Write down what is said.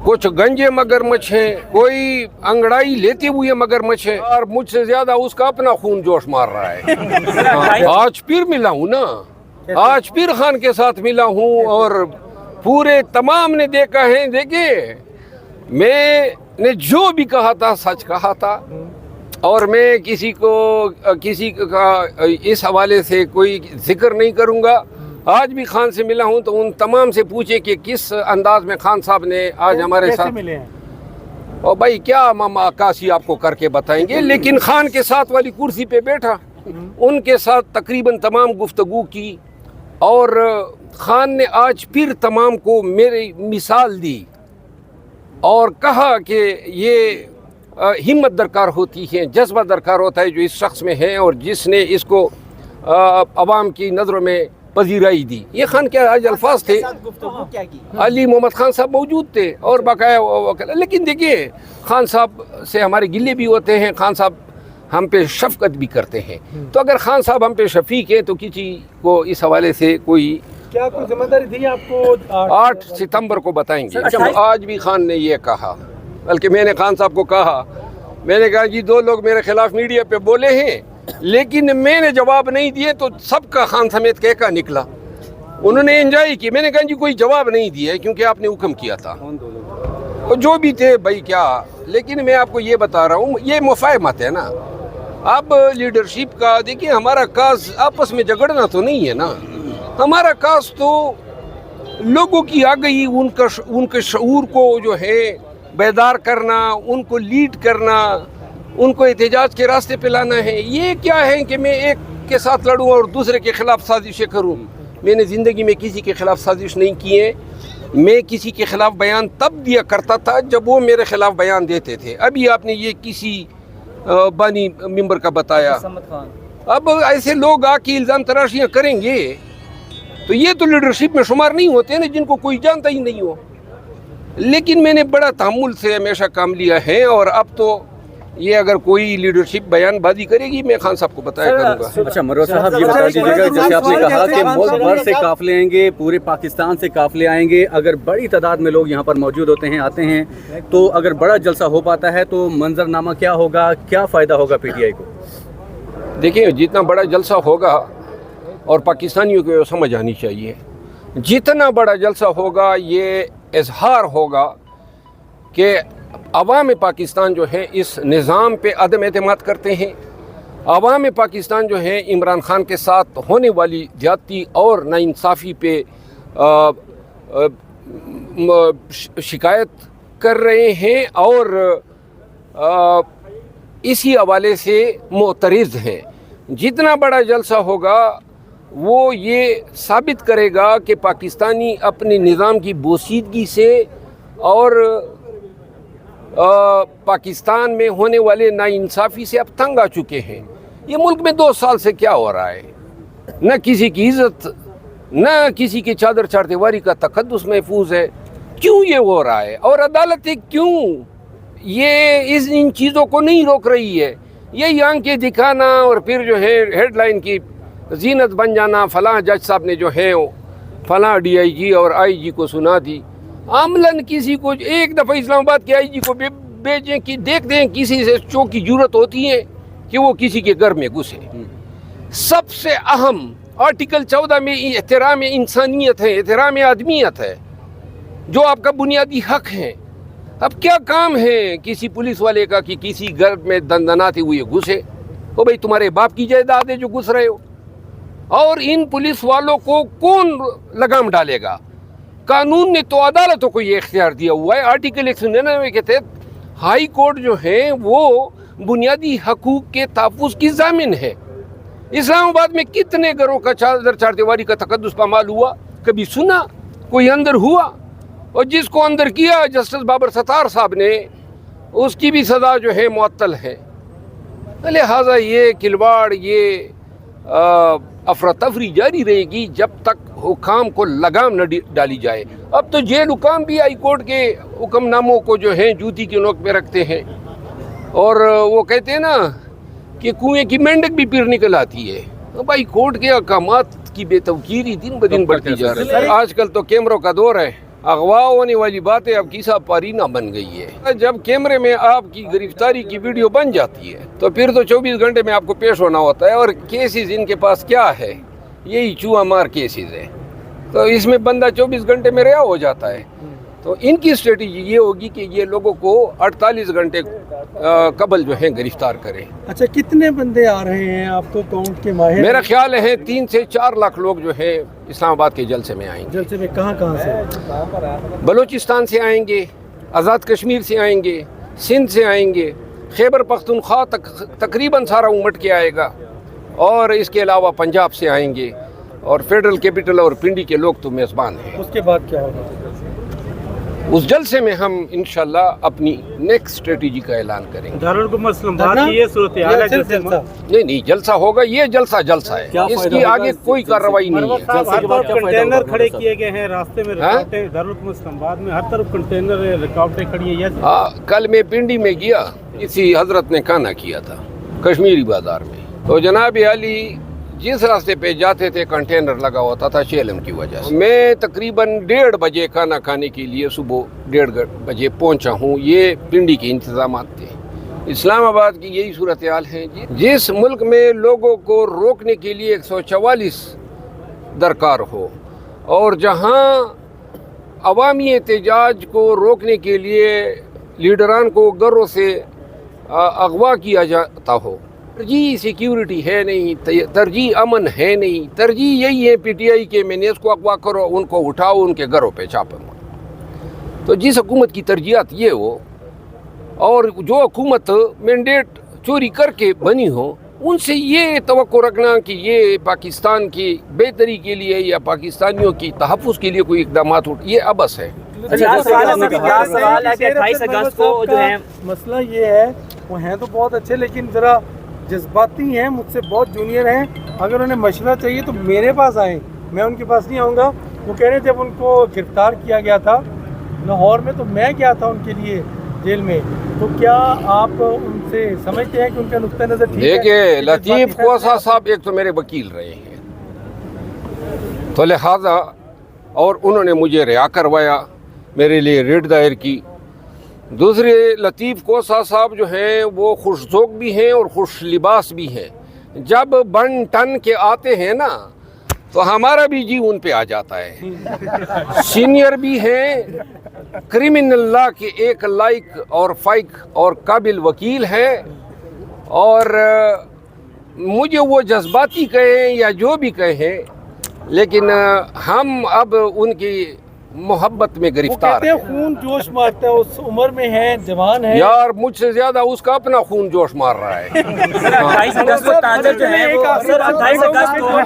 कुछ गंजे मगरमच्छ हैं, कोई अंगड़ाई लेते हुए मगरमच्छ है, और मुझसे ज्यादा उसका अपना खून जोश मार रहा है। आज फिर मिला हूँ ना, आज फिर खान के साथ मिला हूँ, और पूरे तमाम ने देखा है। देखिए, मैंने जो भी कहा था सच कहा था, और मैं किसी का इस हवाले से कोई जिक्र नहीं करूँगा। आज भी खान से मिला हूं तो उन तमाम से पूछे कि किस अंदाज में खान साहब ने आज हमारे साथ मिले हैं। और भाई क्या मामा आकाशी आपको करके बताएंगे, लेकिन खान के साथ वाली कुर्सी पे बैठा, उनके साथ तकरीबन तमाम गुफ्तगू की, और खान ने आज फिर तमाम को मेरी मिसाल दी और कहा कि ये हिम्मत दरकार होती है, जज्बा दरकार होता है जो इस शख्स में है और जिसने इसको अवाम की नज़रों में पजीराई दी। ये खान के आज अल्फाज थे। क्या की? अली मोहम्मद खान साहब मौजूद थे और बाकाया। लेकिन देखिए, खान साहब से हमारे गिले भी होते हैं, खान साहब हम पे शफकत भी करते हैं। तो अगर खान साहब हम पे शफीक है तो किसी को इस हवाले से कोई क्या कोई जिम्मेदारी दी आपको? 8 सितंबर को बताएंगे। आज भी खान ने ये कहा, बल्कि मैंने खान साहब को कहा, मैंने कहा जी 2 लोग मेरे खिलाफ मीडिया पे बोले हैं, लेकिन मैंने जवाब नहीं दिए तो सबका खान समेत कह का निकला। उन्होंने एंजॉय की। मैंने कहा जी कोई जवाब नहीं दिया क्योंकि आपने हुक्म किया था, और जो भी थे भाई क्या। लेकिन मैं आपको ये बता रहा हूँ, ये मुफाहमत है ना। अब लीडरशिप का देखिए, हमारा काज आपस में झगड़ना तो नहीं है ना, हमारा काज तो लोगों की आ गई, उनके शऊर को जो है बेदार करना, उनको लीड करना, उनको एहतजाज के रास्ते पे लाना है। ये क्या है कि मैं एक के साथ लड़ूं और दूसरे के खिलाफ साजिशें करूं। मैंने ज़िंदगी में किसी के खिलाफ साजिश नहीं की है। मैं किसी के खिलाफ बयान तब दिया करता था जब वो मेरे खिलाफ बयान देते थे। अभी आपने ये किसी बानी मेंबर का बताया। अब ऐसे लोग आके इल्ज़ाम तराशियाँ करेंगे तो ये तो लीडरशिप में शुमार नहीं होते ना, जिनको कोई जानता ही नहीं हो। लेकिन मैंने बड़ा तहम्मुल से हमेशा काम लिया है, और अब तो ये अगर कोई लीडरशिप बयानबाजी करेगी मैं खान साहब को बताया करूँगा। अच्छा मरवा साहब, ये बता दीजिएगा, जैसे आपने कहा कि मुल्क भर से काफिले आएंगे, पूरे पाकिस्तान से काफिले आएंगे, अगर बड़ी तादाद में लोग यहाँ पर मौजूद होते हैं, आते हैं, तो अगर बड़ा जलसा हो पाता है तो मंजरनामा क्या होगा, क्या फ़ायदा होगा पीटीआई को? देखिए, जितना बड़ा जलसा होगा, और पाकिस्तानियों को समझ आनी चाहिए, जितना बड़ा जलसा होगा ये इजहार होगा कि अवाम पाकिस्तान जो है इस निज़ाम पे अदम एतमाद करते हैं। अवाम पाकिस्तान जो है इमरान खान के साथ होने वाली ज़्यादती और नाइंसाफ़ी पे शिकायत कर रहे हैं, और इसी हवाले से मुतरिज़ हैं। जितना बड़ा जलसा होगा वो ये साबित करेगा कि पाकिस्तानी अपने निज़ाम की बोसीदगी से और पाकिस्तान में होने वाले नाइंसाफ़ी से अब तंग आ चुके हैं। ये मुल्क में 2 साल से क्या हो रहा है, न किसी की इज़्ज़त, न किसी की चादर चारदीवारी का तक़द्दुस महफूज है। क्यों ये हो रहा है, और अदालतें क्यों ये इन चीज़ों को नहीं रोक रही है? यही आंखें दिखाना और फिर जो है हेडलाइन की जीनत बन जाना, फ़लाँ जज साहब ने जो है फ़लाँ DIG और IG को सुना दी। आमलन किसी को एक दफ़ा इस्लामाबाद के IG को भेजें कि देख दें किसी से चौक की जरूरत होती है कि वो किसी के घर में घुसे। सबसे अहम आर्टिकल 14 में एहतराम इंसानियत है, एहतराम आदमियत है, जो आपका बुनियादी हक है। अब क्या काम है किसी पुलिस वाले का कि किसी घर में दंदनाते हुए घुसे? ओ भाई, तुम्हारे बाप की जायदाद है जो घुस रहे हो, और इन पुलिस वालों को कौन लगाम डालेगा? कानून ने तो अदालतों को ये इख्तियार दिया हुआ है। आर्टिकल 199 के तहत हाई कोर्ट जो है वो बुनियादी हकूक़ के तहफ़्फ़ुज़ की ज़ामिन है। इस्लामाबाद में कितने घरों का चादर चारदीवारी का तक़द्दुस पामाल हुआ? कभी सुना कोई अंदर हुआ? और जिसको अंदर किया जस्टिस बाबर सत्तार साहब ने, उसकी भी सज़ा जो है मुअत्तल है। लिहाजा ये खिलवाड़, ये अफरा तफरी जारी रहेगी जब तक हुकाम को लगाम न डाली जाए। अब तो जेल हुकाम भी हाई कोर्ट के हुक्मनामों को जो है जूती के नोक पे रखते हैं, और वो कहते हैं ना कि कुएं की मेंढक भी फिर निकल आती है। तो भाई, कोर्ट के अहकामात की बेतवकीरी दिन ब दिन बढ़ती जा रही है। आजकल तो कैमरों का दौर है। اغوا ہونے والی باتیں اب کیسا پارینہ بن گئی ہے. جب کیمرے میں آپ کی گرفتاری کی ویڈیو بن جاتی ہے تو پھر تو 24 گھنٹے میں آپ کو پیش ہونا ہوتا ہے. اور کیسز ان کے پاس کیا ہے؟ یہی چوہا مار کیسز ہے. تو اس میں بندہ 24 گھنٹے میں رہا ہو جاتا ہے. تو ان کی اسٹریٹجی یہ ہوگی کہ یہ لوگوں کو 48 گھنٹے قبل جو ہے گرفتار کریں. اچھا کتنے بندے آ رہے ہیں آپ تو کاؤنٹ کے ماہر؟ میرا خیال ہے 3 سے 4 لاکھ لوگ جو ہے اسلام آباد کے جلسے میں آئیں گے. جلسے میں کہاں سے؟ بلوچستان سے آئیں گے، آزاد کشمیر سے آئیں گے، سندھ سے آئیں گے، خیبر پختونخوا تک تقریباً سارا امٹ کے آئے گا، اور اس کے علاوہ پنجاب سے آئیں گے، اور فیڈرل کیپٹل اور پنڈی کے لوگ تو میزبان ہیں. اس کے بعد کیا ہوگا؟ اس جلسے میں ہم انشاءاللہ اپنی نیکسٹ اسٹریٹجی کا اعلان کریں گے. دارالحکومت اسلام آباد کی یہ صورتحال ہے جیسے نہیں جلسہ ہوگا. یہ جلسہ ہے، اس کی آگے کوئی کارروائی نہیں ہے. ہر طرف کنٹینر کھڑے کیے گئے ہیں راستے میں. رکاوٹیں دارالحکومت اسلام آباد میں ہر طرف کنٹینر رکاوٹیں کھڑی ہیں. کل میں پنڈی میں گیا، اسی حضرت نے کھانا کیا تھا کشمیری بازار میں. تو جناب علی جس راستے پہ جاتے تھے کنٹینر لگا ہوتا تھا شیلم کی وجہ سے. میں تقریباً 1:30 بجے کھانا کھانے کے لیے صبح 1:30 بجے پہنچا ہوں. یہ پنڈی کے انتظامات تھے. اسلام آباد کی یہی صورتحال ہے. جس ملک میں لوگوں کو روکنے کے لیے 144 درکار ہو، اور جہاں عوامی احتجاج کو روکنے کے لیے لیڈران کو گھروں سے اغوا کیا جاتا ہو، ترجیح سیکیورٹی ہے نہیں، ترجیح امن ہے نہیں، ترجیح یہی ہے پی ٹی آئی کے میں نے اس کو اغوا کرو، ان کو اٹھاؤ، ان کے گھروں پہ چھاپے مارو. تو جس حکومت کی ترجیحات یہ ہو، اور جو حکومت مینڈیٹ چوری کر کے بنی ہو، ان سے یہ توقع رکھنا کہ یہ پاکستان کی بہتری کے لیے یا پاکستانیوں کی تحفظ کے لیے کوئی اقدامات یہ عبث ہے. مسئلہ یہ ہے وہ ہیں تو بہت اچھے لیکن ذرا جذباتی ہیں، مجھ سے بہت جونیئر ہیں. اگر انہیں مشورہ چاہیے تو میرے پاس آئیں، میں ان کے پاس نہیں آؤں گا. وہ کہہ رہے جب ان کو گرفتار کیا گیا تھا لاہور میں تو میں گیا تھا ان کے لیے جیل میں. تو کیا آپ ان سے سمجھتے ہیں کہ ان کا نقطہ نظر ٹھیک ہے؟ دیکھیں لطیف کوسا صاحب ایک تو میرے وکیل رہے ہیں، تو لہٰذا اور انہوں نے مجھے رہا کروایا، میرے لیے ریٹ دائر کی. دوسرے لطیف کوسا صاحب جو ہیں وہ خوش ذوق بھی ہیں اور خوش لباس بھی ہیں. جب بن ٹن کے آتے ہیں نا تو ہمارا بھی جی ان پہ آ جاتا ہے. سینئر بھی ہیں، کرمنل لا کے ایک لائق اور فائق اور قابل وکیل ہیں. اور مجھے وہ جذباتی کہیں یا جو بھی کہیں، لیکن ہم اب ان کی محبت میں گرفتار ہیں. خون جوش مارتا ہے، اس عمر میں ہے، جوان ہے. یار مجھ سے زیادہ اس کا اپنا خون جوش مار رہا ہے. 28 اگست کو تاجر جو ہے وہ